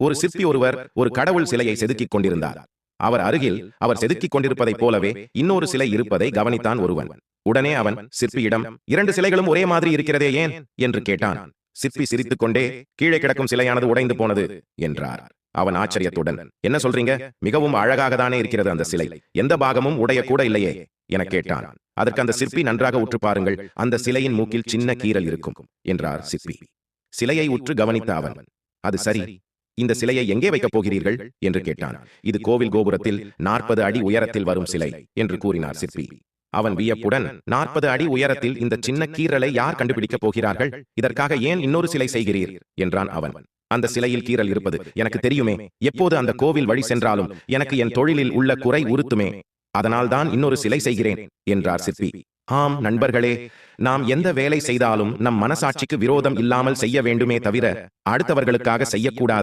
ஒரு சிற்பி ஒருவர் ஒரு கடவுள் சிலையை செதுக்கிக் கொண்டிருந்தார். அவர் அருகில் அவர் செதுக்கிக் கொண்டிருப்பதைப் போலவே இன்னொரு சிலை இருப்பதை கவனித்தான் ஒருவன். உடனே அவன் சிற்பியிடம், 2 சிலைகளும் ஒரே மாதிரி இருக்கிறதே ஏன் என்று கேட்டான். சிற்பி சிரித்துக் கொண்டே, கீழே கிடக்கும் சிலையானது உடைந்து போனது என்றார். அவன் ஆச்சரியத்துடன், என்ன சொல்றீங்க? மிகவும் அழகாகத்தானே இருக்கிறது அந்த சிலை, எந்த பாகமும் உடைய கூட இல்லையே என கேட்டான். அதற்கு அந்த சிற்பி, நன்றாக உற்று பாருங்கள், அந்த சிலையின் மூக்கில் சின்ன கீறல் இருக்கும் என்றார் சிற்பி. சிலையை உற்று கவனித்த அவன், அது சரி, இந்த சிலையை எங்கே வைக்கப் போகிறீர்கள் என்று கேட்டான். இது கோவில் கோபுரத்தில் 40 அடி உயரத்தில் வரும் சிலை என்று கூறினார் சிற்பி. அவன் வியப்புடன், 40 அடி உயரத்தில் இந்த சின்ன கீறலை யார் கண்டுபிடிக்கப் போகிறார்கள்? இதற்காக ஏன் இன்னொரு சிலை செய்கிறீர் என்றான் அவன். அந்த சிலையில் கீறல் இருப்பது எனக்கு தெரியுமே, எப்போது அந்த கோவில் வழி சென்றாலும் எனக்கு என் தொழிலில் உள்ள குறை உறுத்துமே, அதனால்தான் இன்னொரு சிலை செய்கிறேன் என்றார் சிற்பி. ஆம் நண்பர்களே, நாம் எந்த வேலை செய்தாலும் நம் மனசாட்சிக்கு விரோதம் இல்லாமல் செய்ய வேண்டுமே தவிர அடுத்தவர்களுக்காக செய்யக்கூடாது.